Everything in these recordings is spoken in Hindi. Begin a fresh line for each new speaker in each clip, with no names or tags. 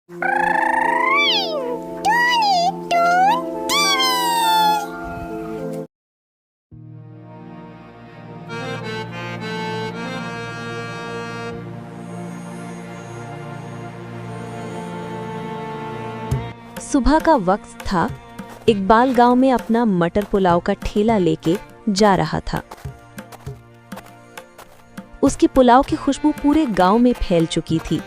सुबह का वक्त था। इकबाल गांव में अपना मटर पुलाव का ठेला लेके जा रहा था। उसकी पुलाव की खुशबू पूरे गांव में फैल चुकी थी।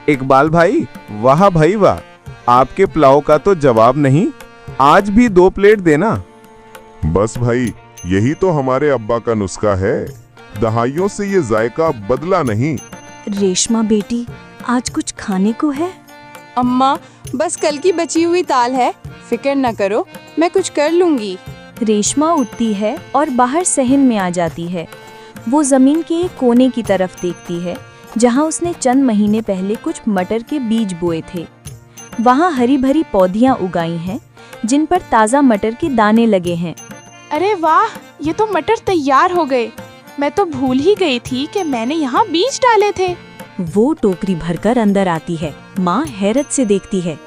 इकबाल भाई, वाह भाई वाह, आपके पुलाव का तो जवाब नहीं। आज भी 2 प्लेट देना।
बस भाई, यही तो हमारे अब्बा का नुस्खा है। दहाइयों से ये जायका बदला नहीं।
रेशमा बेटी, आज कुछ खाने को है?
अम्मा, बस कल की बची हुई दाल है, फिक्र न करो, मैं कुछ कर लूंगी।
रेशमा उठती है और बाहर सहन में आ जाती है। वो जमीन के एक कोने की तरफ देखती है जहां उसने चंद महीने पहले कुछ मटर के बीज बोए थे। वहां हरी भरी पौधियां उगाई हैं जिन पर ताज़ा मटर के दाने लगे हैं।
अरे वाह, ये तो मटर तैयार हो गए। मैं तो भूल ही गई थी कि मैंने यहाँ बीज डाले थे।
वो टोकरी भरकर अंदर आती है। माँ हैरत से देखती है।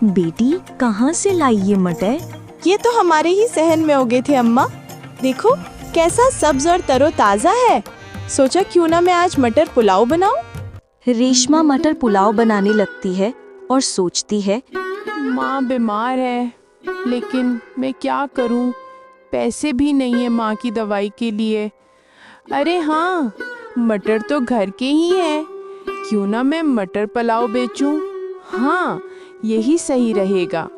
बेटी, कहाँ से लाई ये मटर?
ये तो हमारे ही सहन में उगे थे अम्मा। देखो कैसा सब्ज और तरोताजा है। सोचा क्यों ना मैं आज मटर पुलाव बनाऊं।
रेशमा मटर पुलाव बनाने लगती है और सोचती है,
माँ बीमार है, लेकिन मैं क्या करूं? पैसे भी नहीं है माँ की दवाई के लिए। अरे हाँ, मटर तो घर के ही हैं। क्यों ना मैं मटर पुलाव बेचूं? हाँ, यही सही रहेगा।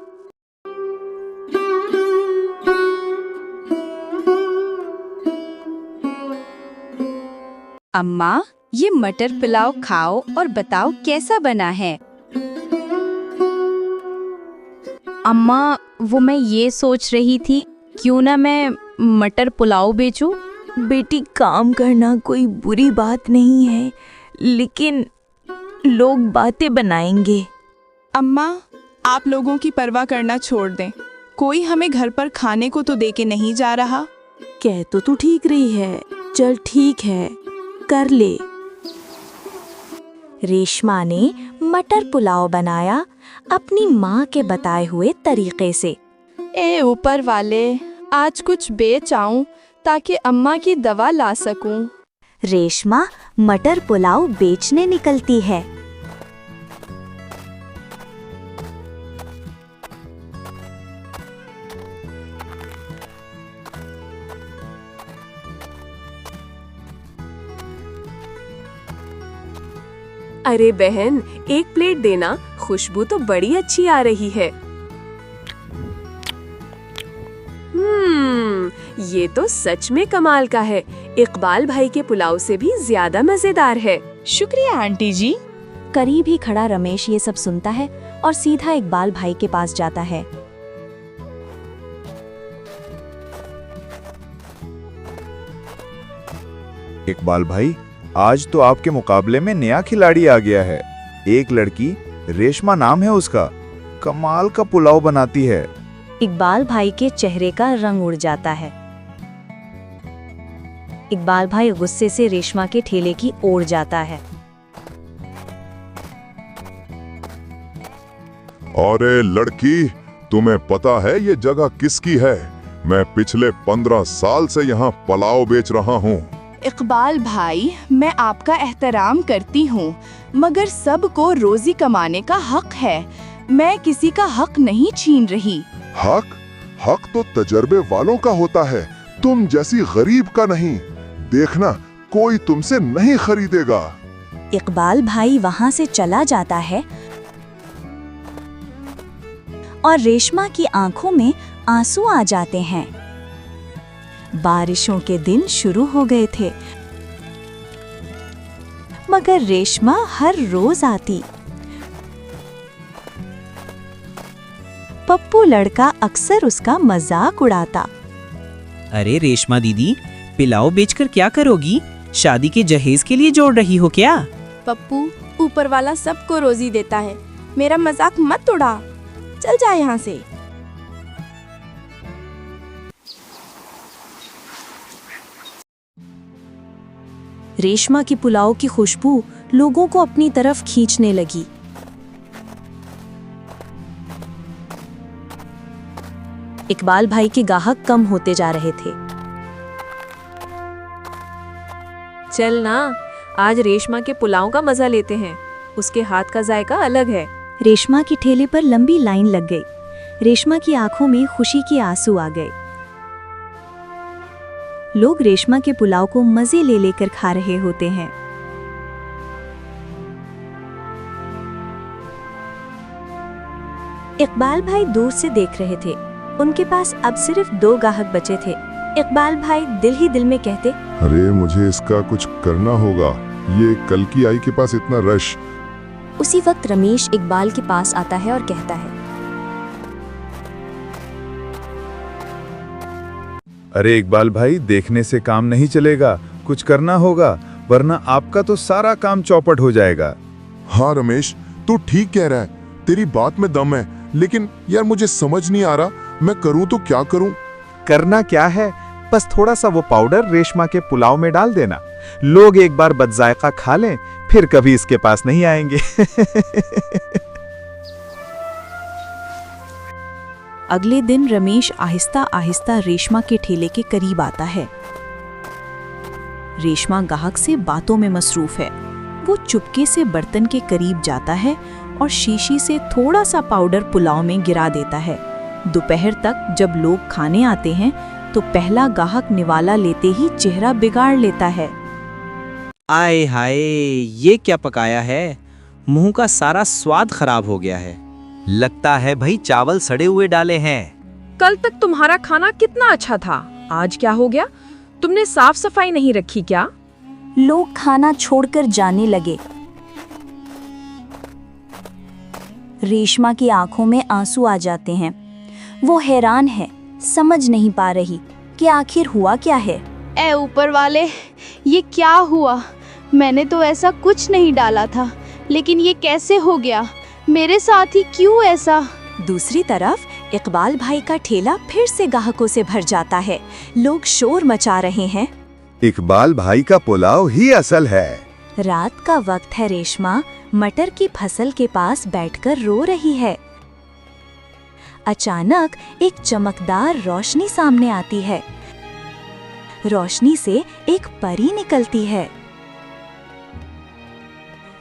अम्मा, ये मटर पुलाव खाओ और बताओ कैसा बना है।
अम्मा, वो मैं ये सोच रही थी, क्यों ना मैं मटर पुलाव बेचूं?
बेटी, काम करना कोई बुरी बात नहीं है, लेकिन लोग बातें बनाएंगे।
अम्मा, आप लोगों की परवाह करना छोड़ दें। कोई हमें घर पर खाने को तो दे के नहीं जा रहा।
कह तो तू ठीक रही है। चल ठीक है, कर ले। रेशमा ने मटर पुलाव बनाया अपनी माँ के बताए हुए तरीके से।
ए ऊपर वाले, आज कुछ बेच आऊं ताकि अम्मा की दवा ला सकूं।
रेशमा मटर पुलाव बेचने निकलती है।
अरे बहन, 1 प्लेट देना, खुशबू तो बड़ी अच्छी आ रही है। ये तो सच में कमाल का है। इकबाल भाई के पुलाव से भी ज्यादा मजेदार है।
शुक्रिया आंटी जी।
करीब ही खड़ा रमेश ये सब सुनता है और सीधा इकबाल भाई के पास जाता है।
इकबाल भाई, आज तो आपके मुकाबले में नया खिलाड़ी आ गया है। एक लड़की, रेशमा नाम है उसका, कमाल का पुलाव बनाती है।
इकबाल भाई के चेहरे का रंग उड़ जाता है। इकबाल भाई गुस्से से रेशमा के ठेले की ओर जाता है।
अरे लड़की, तुम्हें पता है ये जगह किसकी है? मैं पिछले 15 साल से यहाँ पुलाव बेच रहा हूँ।
इकबाल भाई, मैं आपका एहतराम करती हूँ, मगर सबको रोजी कमाने का हक है। मैं किसी का हक नहीं छीन रही।
हक तो तजर्बे वालों का होता है, तुम जैसी गरीब का नहीं। देखना, कोई तुमसे नहीं खरीदेगा।
इकबाल भाई वहाँ से चला जाता है और रेशमा की आंखों में आंसू आ जाते हैं। बारिशों के दिन शुरू हो गए थे, मगर रेशमा हर रोज आती। पप्पू लड़का अक्सर उसका मजाक उड़ाता।
अरे रेशमा दीदी, पुलाव बेचकर क्या करोगी? शादी के जहेज के लिए जोड़ रही हो क्या?
पप्पू, ऊपर वाला सबको रोजी देता है, मेरा मजाक मत उड़ा। चल जा यहाँ से।
रेशमा की पुलाव की खुशबू लोगों को अपनी तरफ खींचने लगी। इकबाल भाई के ग्राहक कम होते जा रहे थे।
चल ना, आज रेशमा के पुलाव का मजा लेते हैं। उसके हाथ का जायका अलग है।
रेशमा के ठेले पर लंबी लाइन लग गई। रेशमा की आंखों में खुशी के आंसू आ गए। लोग रेशमा के पुलाव को मजे ले लेकर खा रहे होते हैं। इकबाल भाई दूर से देख रहे थे। उनके पास अब सिर्फ 2 ग्राहक बचे थे। इकबाल भाई दिल ही दिल में कहते,
अरे मुझे इसका कुछ करना होगा, ये कल की आई के पास इतना रश।
उसी वक्त रमेश इकबाल के पास आता है और कहता है,
अरे इकबाल भाई, देखने से काम नहीं चलेगा, कुछ करना होगा, वरना आपका तो सारा काम चौपट हो जाएगा।
हाँ रमेश, तू ठीक कह रहा है, तेरी बात में दम है, लेकिन यार मुझे समझ नहीं आ रहा, मैं करूं तो क्या करूं?
करना क्या है, बस थोड़ा सा वो पाउडर रेशमा के पुलाव में डाल देना। लोग एक बार बदजायका खा लें, फिर कभी इसके पास नहीं आएंगे।
अगले दिन रमेश आहिस्ता आहिस्ता रेशमा के ठेले के करीब आता है। रेशमा ग्राहक से बातों में मसरूफ है। वो चुपके से बर्तन के करीब जाता है और शीशी से थोड़ा सा पाउडर पुलाव में गिरा देता है। दोपहर तक जब लोग खाने आते हैं तो पहला ग्राहक निवाला लेते ही चेहरा बिगाड़ लेता है।
आय हाय, ये क्या पकाया है? मुंह का सारा स्वाद खराब हो गया है।
लगता है भाई चावल सड़े हुए डाले हैं।
कल तक तुम्हारा खाना कितना अच्छा था, आज क्या हो गया? तुमने साफ सफाई नहीं रखी क्या?
लोग खाना छोड़कर जाने लगे। रेशमा की आंखों में आंसू आ जाते हैं। वो हैरान है, समझ नहीं पा रही कि आखिर हुआ क्या है।
ए ऊपर वाले, ये क्या हुआ? मैंने तो ऐसा कुछ नहीं डाला था, लेकिन ये कैसे हो गया? मेरे साथ ही क्यों ऐसा?
दूसरी तरफ इकबाल भाई का ठेला फिर से ग्राहकों से भर जाता है। लोग शोर मचा रहे हैं।
इकबाल भाई का पुलाव ही असल है।
रात का वक्त है। रेशमा मटर की फसल के पास बैठकर रो रही है। अचानक एक चमकदार रोशनी सामने आती है। रोशनी से एक परी निकलती है।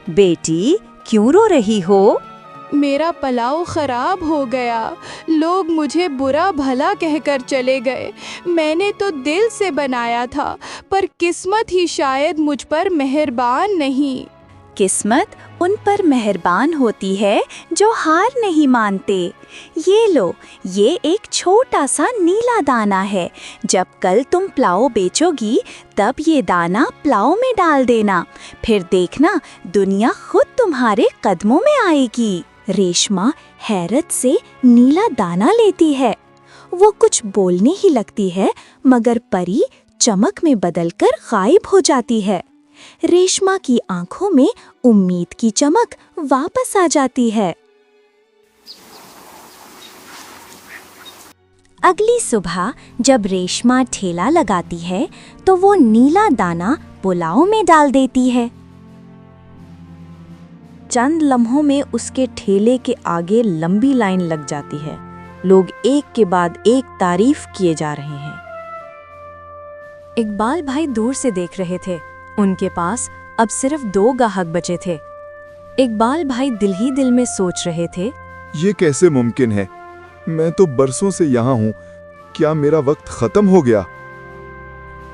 बेटी, क्यों रो रही हो?
मेरा पुलाव खराब हो गया। लोग मुझे बुरा भला कहकर चले गए। मैंने तो दिल से बनाया था, पर किस्मत ही शायद मुझ पर मेहरबान नहीं।
किस्मत उन पर मेहरबान होती है जो हार नहीं मानते। ये लो, ये एक छोटा सा नीला दाना है। जब कल तुम पुलाव बेचोगी तब ये दाना पुलाव में डाल देना, फिर देखना दुनिया खुद तुम्हारे कदमों में आएगी। रेशमा हैरत से नीला दाना लेती है। वो कुछ बोलने ही लगती है, मगर परी चमक में बदलकर गायब हो जाती है। रेशमा की आंखों में उम्मीद की चमक वापस आ जाती है। अगली सुबह जब रेशमा ठेला लगाती है तो वो नीला दाना पुलाव में डाल देती है। चंद लम्हों में उसके ठेले के आगे लंबी लाइन लग जाती है। लोग एक के बाद एक तारीफ किए जा रहे हैं। इकबाल भाई दूर से देख रहे थे। उनके पास अब सिर्फ 2 ग्राहक बचे थे। इकबाल भाई दिल ही दिल में सोच रहे थे,
ये कैसे मुमकिन है? मैं तो बरसों से यहाँ हूँ, क्या मेरा वक्त खत्म हो गया?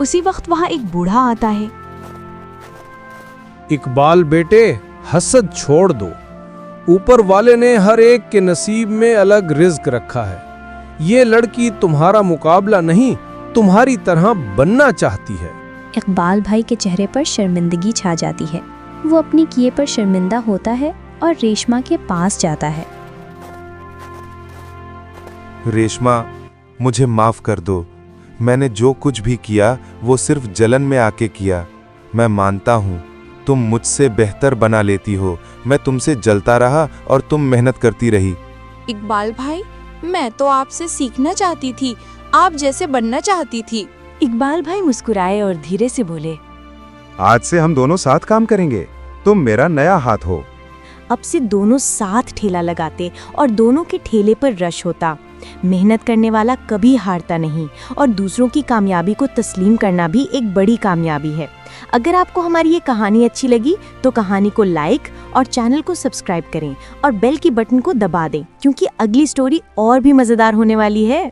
उसी वक्त वहाँ एक बूढ़ा आता है।
इकबाल बेटे, हसद छोड़ दो। ऊपर वाले ने हर एक के नसीब में अलग रिज्क रखा है। ये लड़की तुम्हारा मुकाबला नहीं, तुम्हारी तरह बनना चाहती है।
इकबाल भाई के चेहरे पर शर्मिंदगी छा जाती है। वो अपने किए पर शर्मिंदा होता है और रेशमा के पास जाता है।
रेशमा, मुझे माफ कर दो। मैंने जो कुछ भी किया वो सिर्फ जलन में आके किया। मैं मानता हूँ तुम मुझसे बेहतर बना लेती हो। मैं तुमसे जलता रहा और तुम मेहनत करती रही।
इकबाल भाई, मैं तो आपसे सीखना चाहती थी, आप जैसे बनना चाहती थी।
इकबाल भाई मुस्कुराए और धीरे से बोले,
आज से हम दोनों साथ काम करेंगे, तुम मेरा नया हाथ हो।
अब से दोनों साथ ठेला लगाते और दोनों के ठेले पर रश होता। मेहनत करने वाला कभी हारता नहीं और दूसरों की कामयाबी को तस्लीम करना भी एक बड़ी कामयाबी है। अगर आपको हमारी ये कहानी अच्छी लगी तो कहानी को लाइक और चैनल को सब्सक्राइब करें और बेल की बटन को दबा दें, क्योंकि अगली स्टोरी और भी मज़ेदार होने वाली है।